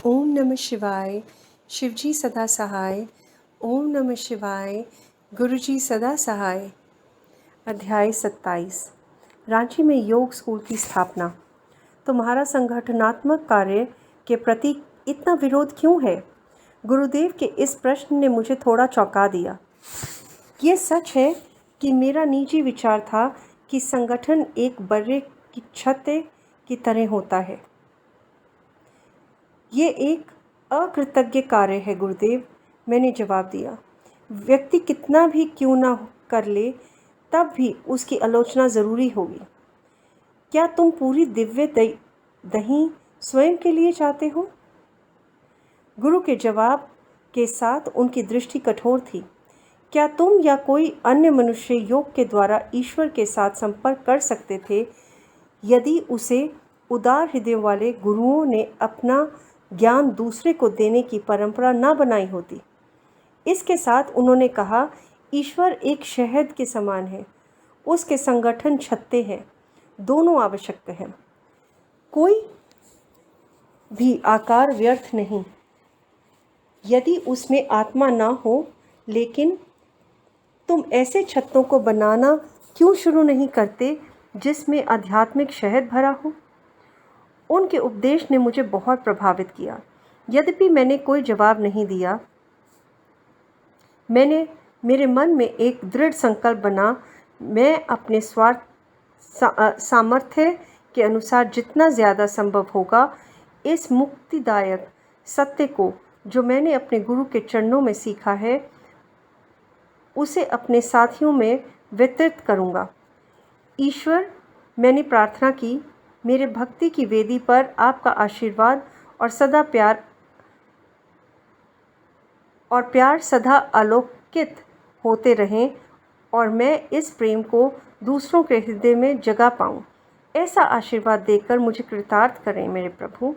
ओम नमः शिवाय। शिवजी सदा सहाय। ओम नमः शिवाय। गुरुजी सदा सहाय। अध्याय 27। रांची में योग स्कूल की स्थापना। तुम्हारा संगठनात्मक कार्य के प्रति इतना विरोध क्यों है? गुरुदेव के इस प्रश्न ने मुझे थोड़ा चौंका दिया। ये सच है कि मेरा निजी विचार था कि संगठन एक बर्रे की छत की तरह होता है। ये एक अकृतज्ञ कार्य है गुरुदेव, मैंने जवाब दिया। व्यक्ति कितना भी क्यों ना कर ले, तब भी उसकी आलोचना ज़रूरी होगी। क्या तुम पूरी दिव्य दही स्वयं के लिए चाहते हो? गुरु के जवाब के साथ उनकी दृष्टि कठोर थी। क्या तुम या कोई अन्य मनुष्य योग के द्वारा ईश्वर के साथ संपर्क कर सकते थे यदि उसे उदार हृदय वाले गुरुओं ने अपना ज्ञान दूसरे को देने की परंपरा न बनाई होती? इसके साथ उन्होंने कहा, ईश्वर एक शहद के समान है, उसके संगठन छत्ते हैं, दोनों आवश्यक हैं। कोई भी आकार व्यर्थ नहीं यदि उसमें आत्मा ना हो। लेकिन तुम ऐसे छत्तों को बनाना क्यों शुरू नहीं करते जिसमें आध्यात्मिक शहद भरा हो? उनके उपदेश ने मुझे बहुत प्रभावित किया। यद्यपि मैंने कोई जवाब नहीं दिया, मेरे मन में एक दृढ़ संकल्प बना। मैं अपने सामर्थ्य के अनुसार जितना ज़्यादा संभव होगा इस मुक्तिदायक सत्य को, जो मैंने अपने गुरु के चरणों में सीखा है, उसे अपने साथियों में वितरित करूँगा। ईश्वर, मैंने प्रार्थना की, मेरे भक्ति की वेदी पर आपका आशीर्वाद और प्यार सदा आलोकित होते रहें और मैं इस प्रेम को दूसरों के हृदय में जगा पाऊँ। ऐसा आशीर्वाद देकर मुझे कृतार्थ करें मेरे प्रभु।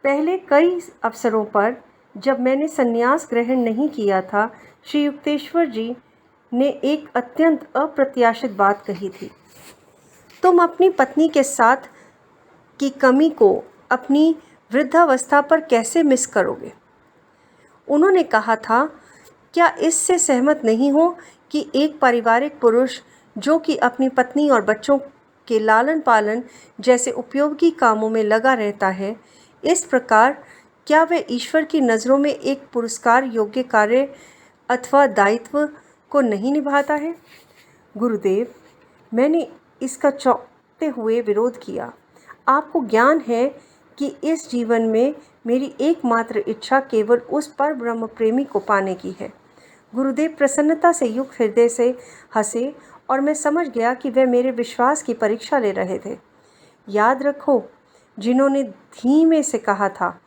पहले कई अवसरों पर जब मैंने संन्यास ग्रहण नहीं किया था, श्री युक्तेश्वर जी ने एक अत्यंत अप्रत्याशित बात कही थी। तुम अपनी पत्नी के साथ की कमी को अपनी वृद्धावस्था पर कैसे मिस करोगे? उन्होंने कहा था, क्या इससे सहमत नहीं हो कि एक पारिवारिक पुरुष जो कि अपनी पत्नी और बच्चों के लालन पालन जैसे उपयोगी कामों में लगा रहता है, इस प्रकार क्या वह ईश्वर की नज़रों में एक पुरस्कार योग्य कार्य अथवा दायित्व को नहीं निभाता है? गुरुदेव, मैंने इसका चौंकते हुए विरोध किया। आपको ज्ञान है कि इस जीवन में मेरी एकमात्र इच्छा केवल उस पर ब्रह्म प्रेमी को पाने की है। गुरुदेव प्रसन्नता से युक्त हृदय से हंसे और मैं समझ गया कि वे मेरे विश्वास की परीक्षा ले रहे थे। याद रखो, जिन्होंने धीमे से कहा था,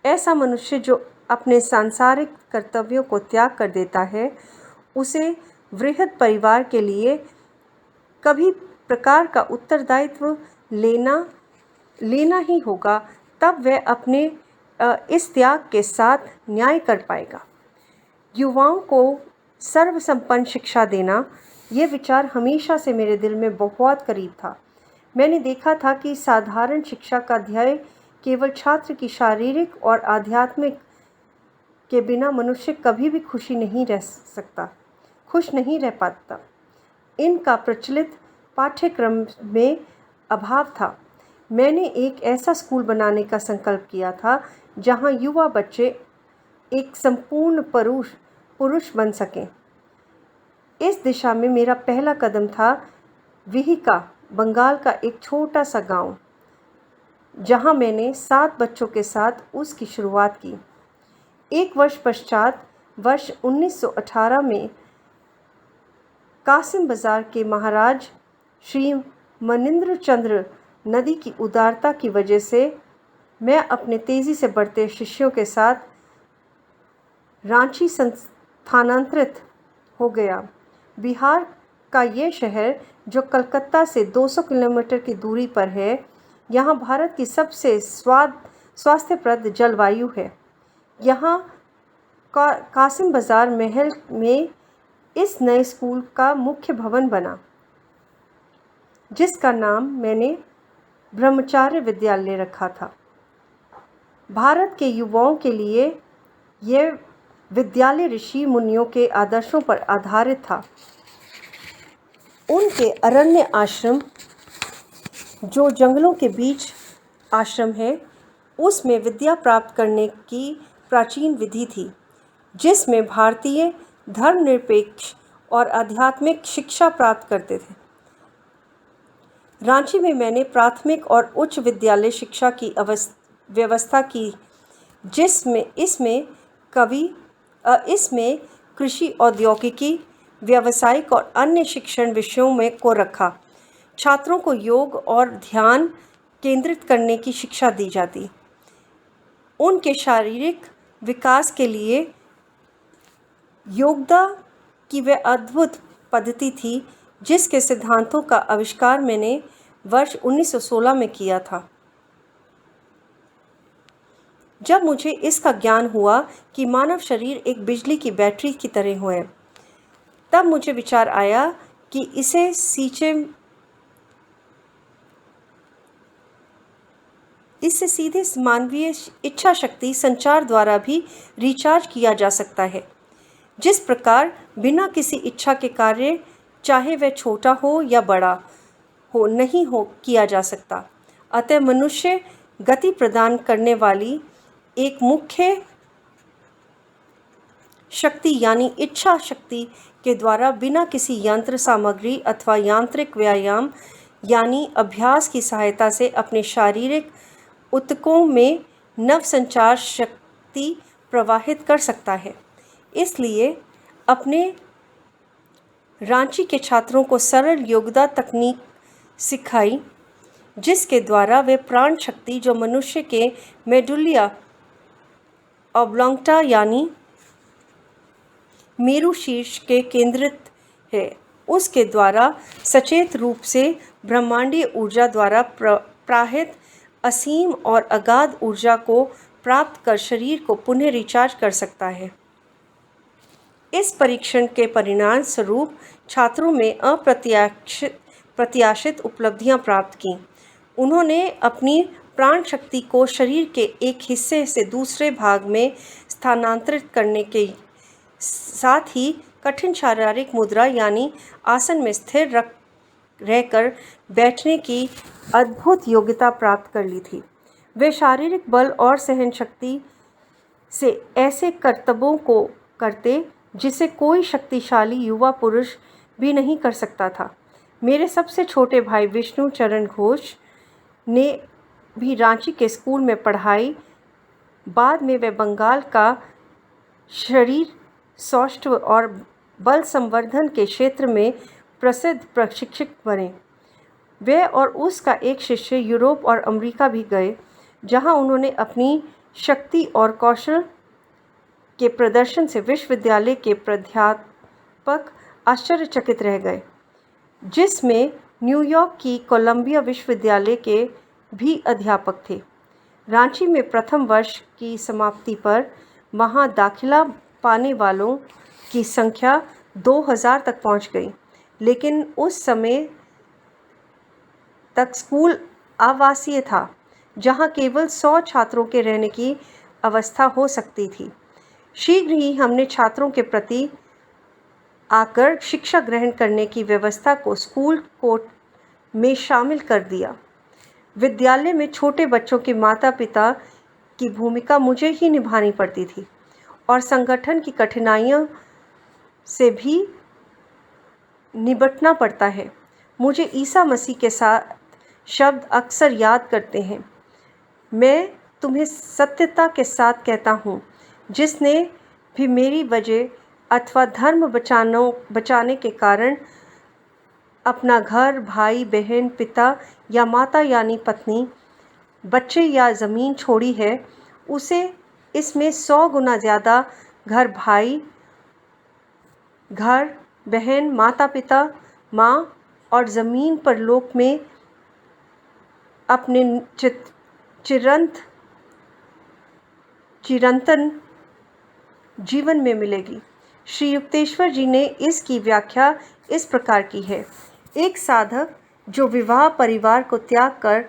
ऐसा मनुष्य जो अपने सांसारिक कर्तव्यों को त्याग कर देता है, उसे वृहद परिवार के लिए कभी प्रकार का उत्तरदायित्व लेना ही होगा। तब वह अपने इस त्याग के साथ न्याय कर पाएगा। युवाओं को सर्वसंपन्न शिक्षा देना, यह विचार हमेशा से मेरे दिल में बहुत करीब था। मैंने देखा था कि साधारण शिक्षा का ध्येय केवल छात्र की शारीरिक और आध्यात्मिक के बिना मनुष्य कभी भी खुश नहीं रह पाता। इनका प्रचलित पाठ्यक्रम में अभाव था। मैंने एक ऐसा स्कूल बनाने का संकल्प किया था जहां युवा बच्चे एक संपूर्ण पुरुष बन सकें। इस दिशा में मेरा पहला कदम था विहिका, बंगाल का एक छोटा सा गांव, जहां मैंने 7 बच्चों के साथ उसकी शुरुआत की। एक वर्ष पश्चात, वर्ष 1918 में कासिम बाजार के महाराज श्री मनिंद्र चंद्र नदी की उदारता की वजह से मैं अपने तेज़ी से बढ़ते शिष्यों के साथ रांची स्थानांतरित हो गया। बिहार का यह शहर, जो कलकत्ता से 200 किलोमीटर की दूरी पर है, यहाँ भारत की सबसे स्वास्थ्यप्रद जलवायु है। यहाँ कासिम बाजार महल में इस नए स्कूल का मुख्य भवन बना, जिसका नाम मैंने ब्रह्मचार्य विद्यालय रखा था। भारत के युवाओं के लिए यह विद्यालय ऋषि मुनियों के आदर्शों पर आधारित था। उनके अरण्य आश्रम, जो जंगलों के बीच आश्रम है, उसमें विद्या प्राप्त करने की प्राचीन विधि थी, जिसमें भारतीय धर्मनिरपेक्ष और आध्यात्मिक शिक्षा प्राप्त करते थे। रांची में मैंने प्राथमिक और उच्च विद्यालय शिक्षा की व्यवस्था की, जिसमें इसमें कृषि, औद्योगिकी, व्यावसायिक और अन्य शिक्षण विषयों में को रखा। छात्रों को योग और ध्यान केंद्रित करने की शिक्षा दी जाती। उनके शारीरिक विकास के लिए योगा की वह अद्भुत पद्धति थी, जिसके सिद्धांतों का आविष्कार मैंने वर्ष 1916 में किया था। जब मुझे इसका ज्ञान हुआ कि मानव शरीर एक बिजली की बैटरी की तरह है, तब मुझे विचार आया कि इसे सीधे मानवीय इच्छा शक्ति संचार द्वारा भी रिचार्ज किया जा सकता है। जिस प्रकार बिना किसी इच्छा के कार्य, चाहे वह छोटा हो या बड़ा हो, नहीं हो किया जा सकता। अतः मनुष्य गति प्रदान करने वाली एक मुख्य शक्ति यानी इच्छा शक्ति के द्वारा बिना किसी यंत्र सामग्री अथवा यांत्रिक व्यायाम यानी अभ्यास की सहायता से अपने शारीरिक ऊतकों में नव संचार शक्ति प्रवाहित कर सकता है। इसलिए अपने रांची के छात्रों को सरल योगा तकनीक सिखाई, जिसके द्वारा वे प्राण शक्ति, जो मनुष्य के मेडुलिया ऑब्लांगटा यानी मेरु शीर्ष के केंद्रित है, उसके द्वारा सचेत रूप से ब्रह्मांडीय ऊर्जा द्वारा प्राहित असीम और अगाध ऊर्जा को प्राप्त कर शरीर को पुनः रिचार्ज कर सकता है। इस परीक्षण के परिणाम स्वरूप छात्रों में अप्रत्याशित उपलब्धियां प्राप्त की। उन्होंने अपनी प्राण शक्ति को शरीर के एक हिस्से से दूसरे भाग में स्थानांतरित करने के साथ ही कठिन शारीरिक मुद्रा यानी आसन में स्थिर रहकर बैठने की अद्भुत योग्यता प्राप्त कर ली थी। वे शारीरिक बल और सहन शक्ति से ऐसे करतबों को करते जिसे कोई शक्तिशाली युवा पुरुष भी नहीं कर सकता था। मेरे सबसे छोटे भाई विष्णु चरण घोष ने भी रांची के स्कूल में पढ़ाई। बाद में वे बंगाल का शरीर सौष्ठव और बल संवर्धन के क्षेत्र में प्रसिद्ध प्रशिक्षक बने। वे और उसका एक शिष्य यूरोप और अमेरिका भी गए, जहां उन्होंने अपनी शक्ति और कौशल के प्रदर्शन से विश्वविद्यालय के प्राध्यापक आश्चर्यचकित रह गए, जिसमें न्यूयॉर्क की कोलंबिया विश्वविद्यालय के भी अध्यापक थे। रांची में प्रथम वर्ष की समाप्ति पर वहां दाखिला पाने वालों की संख्या 2000 तक पहुंच गई, लेकिन उस समय तक स्कूल आवासीय था, जहां केवल 100 छात्रों के रहने की अवस्था हो सकती थी। शीघ्र ही हमने छात्रों के प्रति आकर शिक्षा ग्रहण करने की व्यवस्था को स्कूल कोड में शामिल कर दिया। विद्यालय में छोटे बच्चों के माता पिता की भूमिका मुझे ही निभानी पड़ती थी और संगठन की कठिनाइयों से भी निपटना पड़ता है। मुझे ईसा मसीह के साथ शब्द अक्सर याद करते हैं, मैं तुम्हें सत्यता के साथ कहता हूँ, जिसने भी मेरी वजह अथवा धर्म बचाने के कारण अपना घर, भाई बहन, पिता या माता यानी पत्नी, बच्चे या ज़मीन छोड़ी है, उसे इसमें 100 गुना ज़्यादा घर, बहन, माता पिता, माँ और ज़मीन पर लोक में अपने चिरंतन जीवन में मिलेगी। श्री युक्तेश्वर जी ने इसकी व्याख्या इस प्रकार की है। एक साधक जो विवाह परिवार को त्याग कर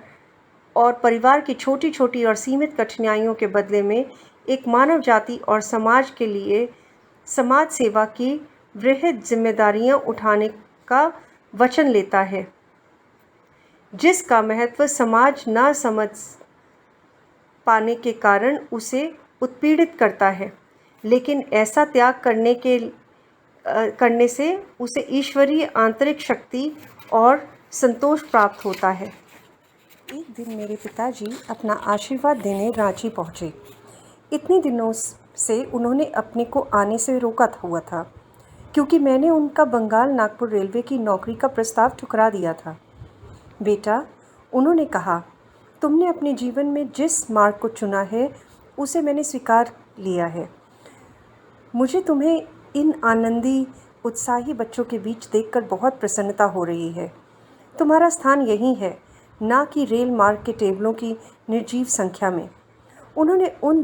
और परिवार की छोटी छोटी और सीमित कठिनाइयों के बदले में एक मानव जाति और समाज के लिए समाज सेवा की वृहद जिम्मेदारियां उठाने का वचन लेता है, जिसका महत्व समाज न समझ पाने के कारण उसे उत्पीड़ित करता है, लेकिन ऐसा त्याग करने से उसे ईश्वरीय आंतरिक शक्ति और संतोष प्राप्त होता है। एक दिन मेरे पिताजी अपना आशीर्वाद देने रांची पहुँचे। इतने दिनों से उन्होंने अपने को आने से रोका हुआ था, क्योंकि मैंने उनका बंगाल नागपुर रेलवे की नौकरी का प्रस्ताव ठुकरा दिया था। बेटा, उन्होंने कहा, तुमने अपने जीवन में जिस मार्ग को चुना है उसे मैंने स्वीकार लिया है। मुझे तुम्हें इन आनंदी उत्साही बच्चों के बीच देखकर बहुत प्रसन्नता हो रही है। तुम्हारा स्थान यही है, ना कि रेल मार्ग के टेबलों की निर्जीव संख्या में। उन्होंने उन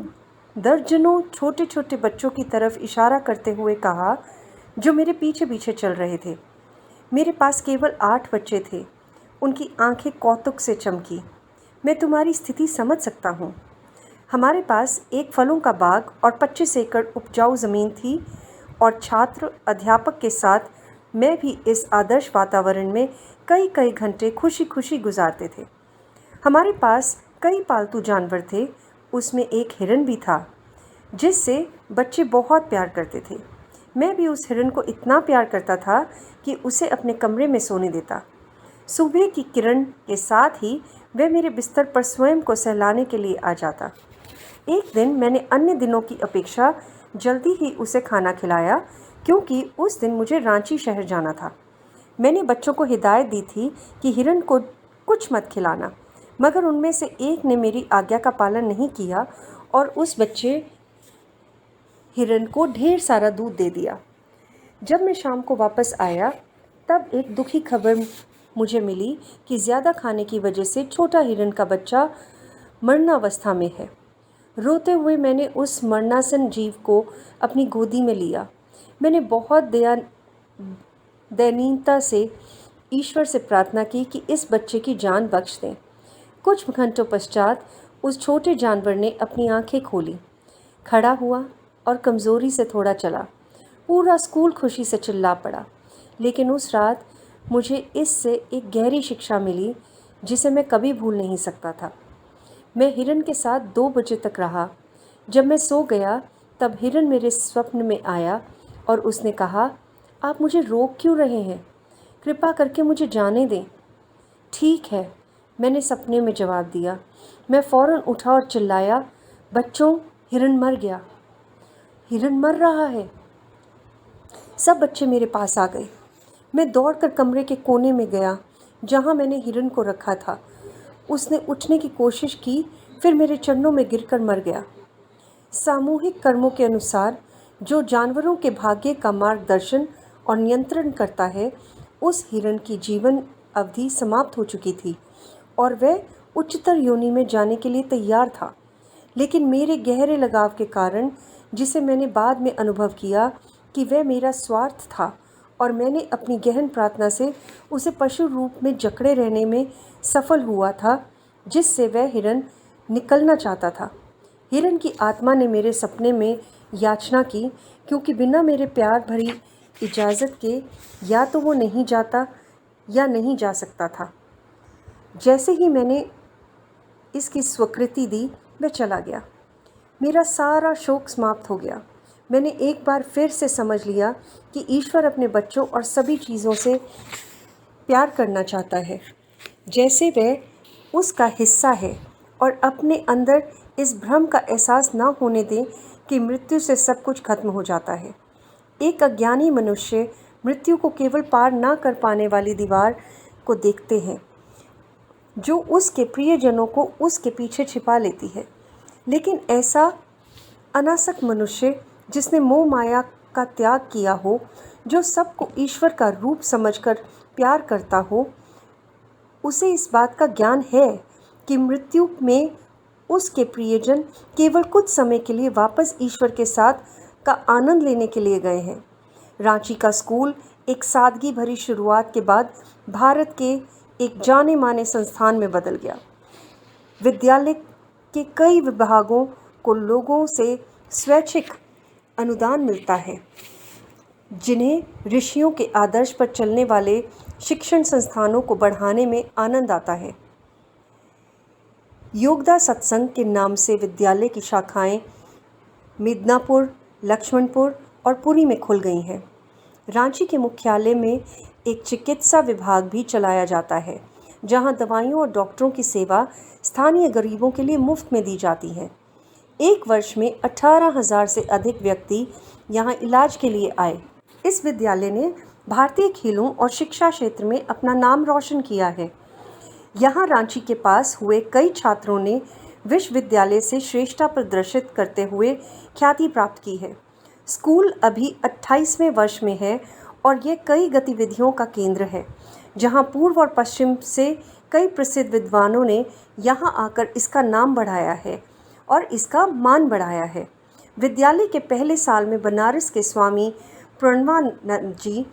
दर्जनों छोटे छोटे बच्चों की तरफ इशारा करते हुए कहा जो मेरे पीछे पीछे चल रहे थे। मेरे पास केवल 8 बच्चे थे। उनकी आंखें कौतुक से चमकी। मैं तुम्हारी स्थिति समझ सकता हूँ। हमारे पास एक फलों का बाग और 25 एकड़ उपजाऊ ज़मीन थी, और छात्र अध्यापक के साथ मैं भी इस आदर्श वातावरण में कई कई घंटे खुशी खुशी गुजारते थे। हमारे पास कई पालतू जानवर थे। उसमें एक हिरन भी था, जिससे बच्चे बहुत प्यार करते थे। मैं भी उस हिरन को इतना प्यार करता था कि उसे अपने कमरे में सोने देता। सुबह की किरण के साथ ही वह मेरे बिस्तर पर स्वयं को सहलाने के लिए आ जाता। एक दिन मैंने अन्य दिनों की अपेक्षा जल्दी ही उसे खाना खिलाया, क्योंकि उस दिन मुझे रांची शहर जाना था। मैंने बच्चों को हिदायत दी थी कि हिरन को कुछ मत खिलाना, मगर उनमें से एक ने मेरी आज्ञा का पालन नहीं किया और उस बच्चे हिरन को ढेर सारा दूध दे दिया। जब मैं शाम को वापस आया, तब एक दुखी खबर मुझे मिली कि ज़्यादा खाने की वजह से छोटा हिरन का बच्चा मरणावस्था में है। रोते हुए मैंने उस मरणासन जीव को अपनी गोदी में लिया। मैंने बहुत दयनीयता से ईश्वर से प्रार्थना की कि इस बच्चे की जान बख्श दें। कुछ घंटों पश्चात उस छोटे जानवर ने अपनी आंखें खोली, खड़ा हुआ और कमज़ोरी से थोड़ा चला। पूरा स्कूल खुशी से चिल्ला पड़ा। लेकिन उस रात मुझे इससे एक गहरी शिक्षा मिली, जिसे मैं कभी भूल नहीं सकता था। मैं हिरन के साथ 2 बजे तक रहा। जब मैं सो गया, तब हिरन मेरे स्वप्न में आया और उसने कहा, आप मुझे रोक क्यों रहे हैं? कृपा करके मुझे जाने दें। ठीक है, मैंने सपने में जवाब दिया। मैं फ़ौरन उठा और चिल्लाया, बच्चों, हिरन मर गया। हिरन मर रहा है। सब बच्चे मेरे पास आ गए। मैं दौड़कर कमरे के कोने में गया जहाँ मैंने हिरन को रखा था। उसने उठने की कोशिश की, फिर मेरे चरणों में गिरकर मर गया। सामूहिक कर्मों के अनुसार जो जानवरों के भाग्य का मार्गदर्शन और नियंत्रण करता है, उस हिरन की जीवन अवधि समाप्त हो चुकी थी और वह उच्चतर योनि में जाने के लिए तैयार था। लेकिन मेरे गहरे लगाव के कारण, जिसे मैंने बाद में अनुभव किया कि वह मेरा स्वार्थ था, और मैंने अपनी गहन प्रार्थना से उसे पशु रूप में जकड़े रहने में सफल हुआ था, जिससे वह हिरन निकलना चाहता था। हिरन की आत्मा ने मेरे सपने में याचना की, क्योंकि बिना मेरे प्यार भरी इजाज़त के या तो वो नहीं जाता या नहीं जा सकता था। जैसे ही मैंने इसकी स्वीकृति दी, वह चला गया। मेरा सारा शोक समाप्त हो गया। मैंने एक बार फिर से समझ लिया कि ईश्वर अपने बच्चों और सभी चीज़ों से प्यार करना चाहता है, जैसे वह उसका हिस्सा है, और अपने अंदर इस भ्रम का एहसास न होने दें कि मृत्यु से सब कुछ खत्म हो जाता है। एक अज्ञानी मनुष्य मृत्यु को केवल पार न कर पाने वाली दीवार को देखते हैं, जो उसके प्रियजनों को उसके पीछे छिपा लेती है। लेकिन ऐसा अनासक्त मनुष्य, जिसने मोह माया का त्याग किया हो, जो सबको ईश्वर का रूप समझकर प्यार करता हो, उसे इस बात का ज्ञान है कि मृत्यु में उसके प्रियजन केवल कुछ समय के लिए वापस ईश्वर के साथ का आनंद लेने के लिए गए हैं। रांची का स्कूल एक सादगी भरी शुरुआत के बाद भारत के एक जाने माने संस्थान में बदल गया। विद्यालय के कई विभागों को लोगों से स्वैच्छिक अनुदान मिलता है, जिन्हें ऋषियों के आदर्श पर चलने वाले शिक्षण संस्थानों को बढ़ाने में आनंद आता है। योगदा सत्संग के नाम से विद्यालय की शाखाएं मिदनापुर, लक्ष्मणपुर और पुरी में खुल गई हैं। रांची के मुख्यालय में एक चिकित्सा विभाग भी चलाया जाता है, जहां दवाइयों और डॉक्टरों की सेवा स्थानीय गरीबों के लिए मुफ्त में दी जाती है। एक वर्ष में 18,000 से अधिक व्यक्ति यहां इलाज के लिए आए। इस विद्यालय ने भारतीय खेलों और शिक्षा क्षेत्र में अपना नाम रोशन किया है। यहाँ रांची के पास हुए कई छात्रों ने विश्वविद्यालय से श्रेष्ठता प्रदर्शित करते हुए ख्याति प्राप्त की है। स्कूल अभी 28वें वर्ष में है और ये कई गतिविधियों का केंद्र है, जहाँ पूर्व और पश्चिम से कई प्रसिद्ध विद्वानों ने यहाँ आकर इसका नाम बढ़ाया है और इसका मान बढ़ाया है। विद्यालय के पहले साल में बनारस के स्वामी प्रणवानंद जी,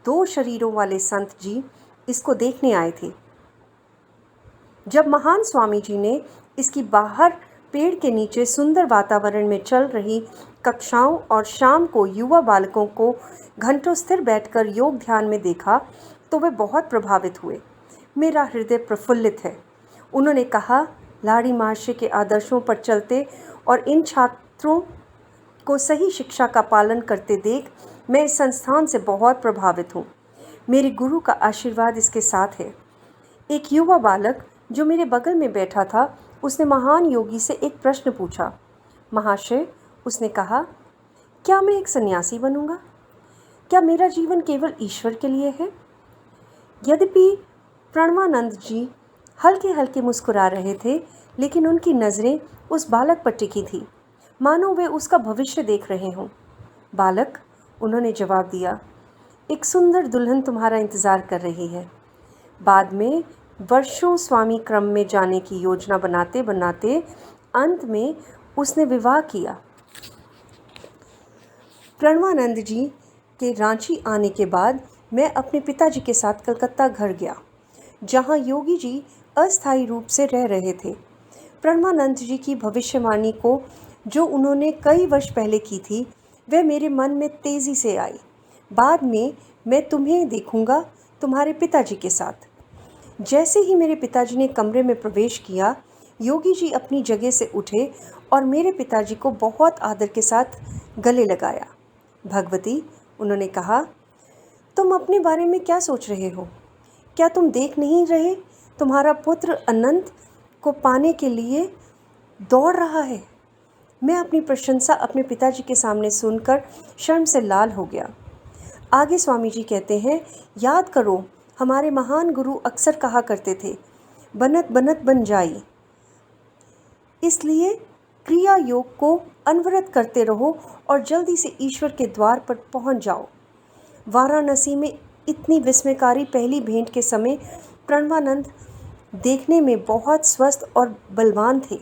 2 शरीरों वाले संत जी, इसको देखने आए थे। जब महान स्वामी जी ने इसकी बाहर पेड़ के नीचे सुंदर वातावरण में चल रही कक्षाओं और शाम को युवा बालकों को घंटों स्थिर बैठकर योग ध्यान में देखा तो वे बहुत प्रभावित हुए। मेरा हृदय प्रफुल्लित है। उन्होंने कहा, लाड़ी महर्षि के आदर्शों पर चलते और इन छात्रों को सही शिक्षा का पालन करते देख मैं इस संस्थान से बहुत प्रभावित हूँ। मेरे गुरु का आशीर्वाद इसके साथ है। एक युवा बालक जो मेरे बगल में बैठा था, उसने महान योगी से एक प्रश्न पूछा। महाशय, उसने कहा, क्या मैं एक सन्यासी बनूंगा? क्या मेरा जीवन केवल ईश्वर के लिए है? यद्यपि प्रणवानंद जी हल्के हल्के मुस्कुरा रहे थे, लेकिन उनकी नज़रें उस बालक पर टिकी थी, मानो वे उसका भविष्य देख रहे हों। बालक, उन्होंने जवाब दिया, एक सुंदर दुल्हन तुम्हारा इंतज़ार कर रही है। बाद में वर्षों स्वामी क्रम में जाने की योजना बनाते बनाते अंत में उसने विवाह किया। प्रणवानंद जी के रांची आने के बाद मैं अपने पिताजी के साथ कलकत्ता घर गया, जहां योगी जी अस्थायी रूप से रह रहे थे। प्रणवानंद जी की भविष्यवाणी को जो उन्होंने कई वर्ष पहले की थी, वह मेरे मन में तेज़ी से आई। बाद में मैं तुम्हें देखूंगा तुम्हारे पिताजी के साथ। जैसे ही मेरे पिताजी ने कमरे में प्रवेश किया, योगी जी अपनी जगह से उठे और मेरे पिताजी को बहुत आदर के साथ गले लगाया। भगवती, उन्होंने कहा, तुम अपने बारे में क्या सोच रहे हो? क्या तुम देख नहीं रहे तुम्हारा पुत्र अनंत को पाने के लिए दौड़ रहा है? मैं अपनी प्रशंसा अपने पिताजी के सामने सुनकर शर्म से लाल हो गया। आगे स्वामी जी कहते हैं, याद करो, हमारे महान गुरु अक्सर कहा करते थे, बनत बनत बन जाई। इसलिए क्रिया योग को अनवरत करते रहो और जल्दी से ईश्वर के द्वार पर पहुंच जाओ। वाराणसी में इतनी विस्मयकारी पहली भेंट के समय प्रणवानंद देखने में बहुत स्वस्थ और बलवान थे।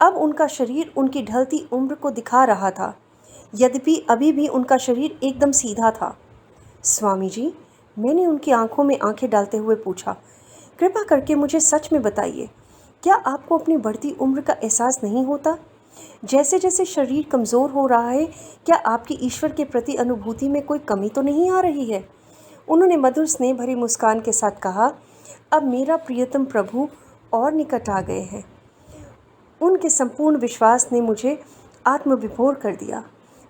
अब उनका शरीर उनकी ढलती उम्र को दिखा रहा था, यद्यपि अभी भी उनका शरीर एकदम सीधा था। स्वामी जी, मैंने उनकी आंखों में आंखें डालते हुए पूछा, कृपा करके मुझे सच में बताइए, क्या आपको अपनी बढ़ती उम्र का एहसास नहीं होता? जैसे जैसे शरीर कमज़ोर हो रहा है, क्या आपकी ईश्वर के प्रति अनुभूति में कोई कमी तो नहीं आ रही है? उन्होंने मधुर स्नेह भरी मुस्कान के साथ कहा, अब मेरा प्रियतम प्रभु और निकट आ गए हैं। उनके संपूर्ण विश्वास ने मुझे आत्मविभोर कर दिया।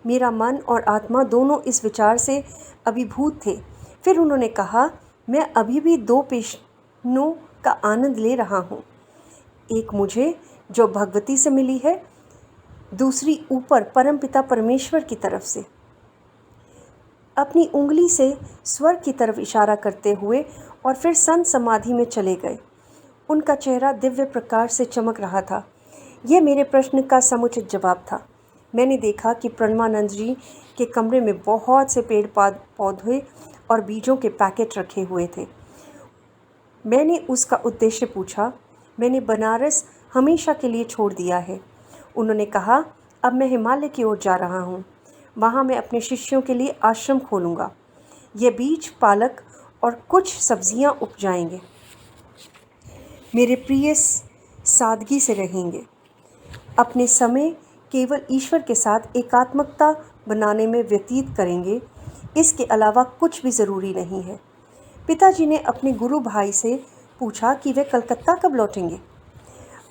मेरा मन और आत्मा दोनों इस विचार से अभिभूत थे। फिर उन्होंने कहा, मैं अभी भी 2 पेशनों का आनंद ले रहा हूँ। एक मुझे जो भगवती से मिली है, दूसरी ऊपर परमपिता परमेश्वर की तरफ से। अपनी उंगली से स्वर्ग की तरफ इशारा करते हुए और फिर संत समाधि में चले गए। उनका चेहरा दिव्य प्रकाश से चमक रहा था। यह मेरे प्रश्न का समुचित जवाब था। मैंने देखा कि प्रणवानंद जी के कमरे में बहुत से पेड़ पौधे और बीजों के पैकेट रखे हुए थे। मैंने उसका उद्देश्य पूछा। मैंने बनारस हमेशा के लिए छोड़ दिया है। उन्होंने कहा, अब मैं हिमालय की ओर जा रहा हूँ। वहाँ मैं अपने शिष्यों के लिए आश्रम खोलूँगा। ये बीज, पालक और कुछ सब्जियाँ उपजाएंगे। मेरे प्रिय सादगी से रहेंगे। अपने समय केवल ईश्वर के साथ एकात्मकता बनाने में व्यतीत करेंगे। इसके अलावा कुछ भी ज़रूरी नहीं है। पिताजी ने अपने गुरु भाई से पूछा कि वे कलकत्ता कब लौटेंगे।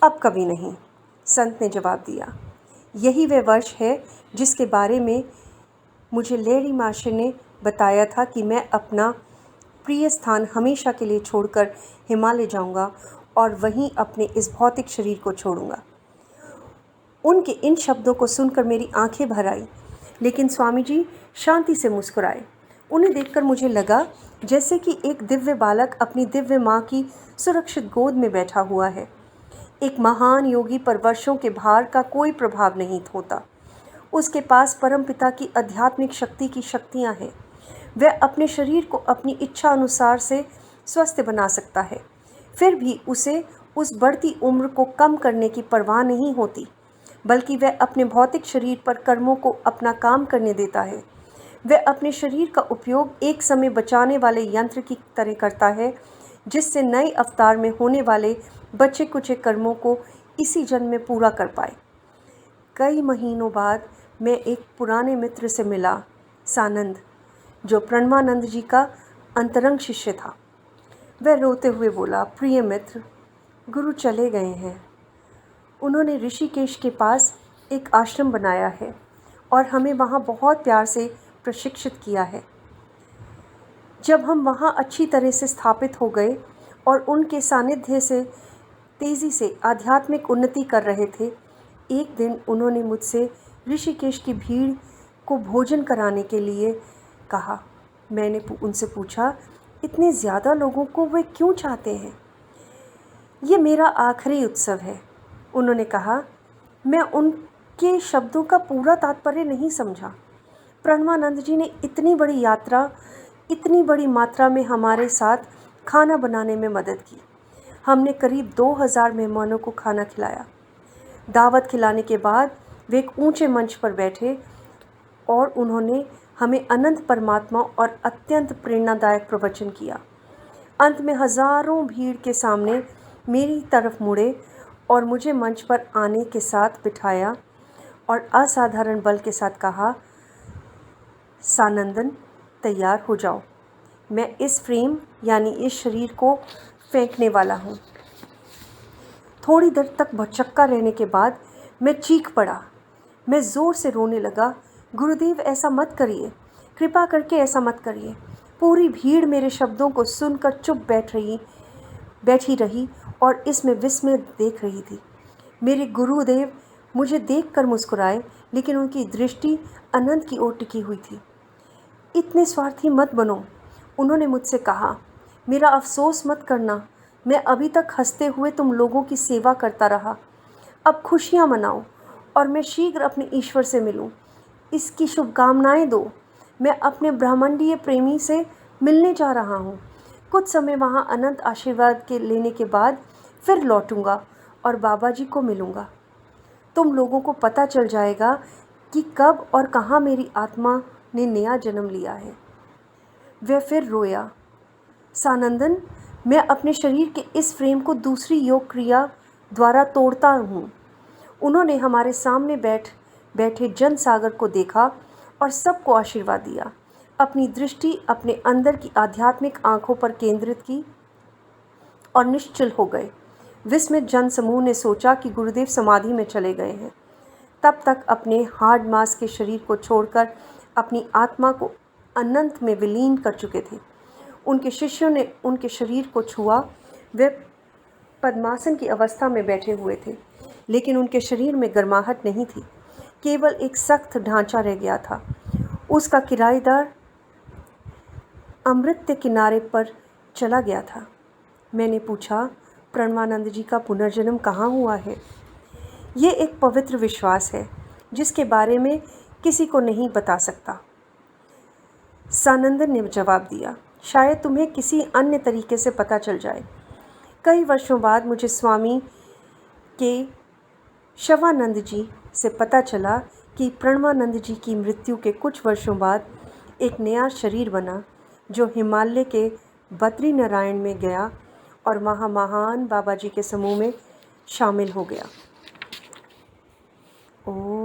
अब कभी नहीं, संत ने जवाब दिया। यही वह वर्ष है जिसके बारे में मुझे लेडी मार्शे ने बताया था कि मैं अपना प्रिय स्थान हमेशा के लिए छोड़कर हिमालय जाऊंगा और वहीं अपने इस भौतिक शरीर को छोड़ूंगा। उनके इन शब्दों को सुनकर मेरी आंखें भर आई, लेकिन स्वामी जी शांति से मुस्कुराए। उन्हें देखकर मुझे लगा जैसे कि एक दिव्य बालक अपनी दिव्य माँ की सुरक्षित गोद में बैठा हुआ है। एक महान योगी पर वर्षों के भार का कोई प्रभाव नहीं होता। उसके पास परमपिता की आध्यात्मिक शक्ति की शक्तियाँ हैं। वह अपने शरीर को अपनी इच्छा अनुसार से स्वस्थ बना सकता है। फिर भी उसे उस बढ़ती उम्र को कम करने की परवाह नहीं होती, बल्कि वह अपने भौतिक शरीर पर कर्मों को अपना काम करने देता है। वह अपने शरीर का उपयोग एक समय बचाने वाले यंत्र की तरह करता है, जिससे नए अवतार में होने वाले बचे कुचे कर्मों को इसी जन्म में पूरा कर पाए। कई महीनों बाद मैं एक पुराने मित्र से मिला, सानंद, जो प्रणवानंद जी का अंतरंग शिष्य था। वह रोते हुए बोला, प्रिय मित्र, गुरु चले गए हैं। उन्होंने ऋषिकेश के पास एक आश्रम बनाया है और हमें वहाँ बहुत प्यार से प्रशिक्षित किया है। जब हम वहाँ अच्छी तरह से स्थापित हो गए और उनके सानिध्य से तेज़ी से आध्यात्मिक उन्नति कर रहे थे, एक दिन उन्होंने मुझसे ऋषिकेश की भीड़ को भोजन कराने के लिए कहा। मैंने उनसे पूछा, इतने ज़्यादा लोगों को वे क्यों चाहते हैं? ये मेरा आखिरी उत्सव है, उन्होंने कहा। मैं उनके शब्दों का पूरा तात्पर्य नहीं समझा। प्रणवानंद जी ने इतनी बड़ी यात्रा, इतनी बड़ी मात्रा में हमारे साथ खाना बनाने में मदद की। हमने करीब 2000 मेहमानों को खाना खिलाया। दावत खिलाने के बाद वे एक ऊंचे मंच पर बैठे और उन्होंने हमें अनंत परमात्मा और अत्यंत प्रेरणादायक प्रवचन किया। अंत में हजारों भीड़ के सामने मेरी तरफ मुड़े और मुझे मंच पर आने के साथ बिठाया और असाधारण बल के साथ कहा, सानंदन, तैयार हो जाओ, मैं इस फ्रेम यानी इस शरीर को फेंकने वाला हूँ। थोड़ी देर तक भौचक्का रहने के बाद मैं चीख पड़ा। मैं ज़ोर से रोने लगा, गुरुदेव ऐसा मत करिए, कृपा करके ऐसा मत करिए। पूरी भीड़ मेरे शब्दों को सुनकर चुप बैठी रही और इसमें विस्मय देख रही थी। मेरे गुरुदेव मुझे देखकर मुस्कुराए, लेकिन उनकी दृष्टि अनंत की ओर टिकी हुई थी। इतने स्वार्थी मत बनो, उन्होंने मुझसे कहा। मेरा अफसोस मत करना, मैं अभी तक हंसते हुए तुम लोगों की सेवा करता रहा। अब खुशियाँ मनाओ और मैं शीघ्र अपने ईश्वर से मिलूं। इसकी शुभकामनाएं दो। मैं अपने ब्रह्मांडीय प्रेमी से मिलने जा रहा हूँ। कुछ समय वहाँ अनंत आशीर्वाद के लेने के बाद फिर लौटूंगा और बाबा जी को मिलूँगा। तुम लोगों को पता चल जाएगा कि कब और कहाँ मेरी आत्मा ने नया जन्म लिया है। वह फिर रोया। सानंदन, मैं अपने शरीर के इस फ्रेम को दूसरी योग क्रिया द्वारा तोड़ता हूँ। उन्होंने हमारे सामने बैठे जन सागर को देखा और सबको आशीर्वाद दिया। अपनी दृष्टि अपने अंदर की आध्यात्मिक आंखों पर केंद्रित की और निश्चल हो गए। विस्मित जन समूह ने सोचा कि गुरुदेव समाधि में चले गए हैं। तब तक अपने हार्ड मांस के शरीर को छोड़कर अपनी आत्मा को अनंत में विलीन कर चुके थे। उनके शिष्यों ने उनके शरीर को छुआ। वे पद्मासन की अवस्था में बैठे हुए थे, लेकिन उनके शरीर में गर्माहट नहीं थी, केवल एक सख्त ढांचा रह गया था। उसका किराएदार अमृत किनारे पर चला गया था। मैंने पूछा, प्रणवानंद जी का पुनर्जन्म कहाँ हुआ है? ये एक पवित्र विश्वास है जिसके बारे में किसी को नहीं बता सकता, सानंदन ने जवाब दिया। शायद तुम्हें किसी अन्य तरीके से पता चल जाए। कई वर्षों बाद मुझे स्वामी के शवानंद जी से पता चला कि प्रणवानंद जी की मृत्यु के कुछ वर्षों बाद एक नया शरीर बना, जो हिमालय के बद्रीनारायण में गया और वहाँ महान बाबा जी के समूह में शामिल हो गया। ओम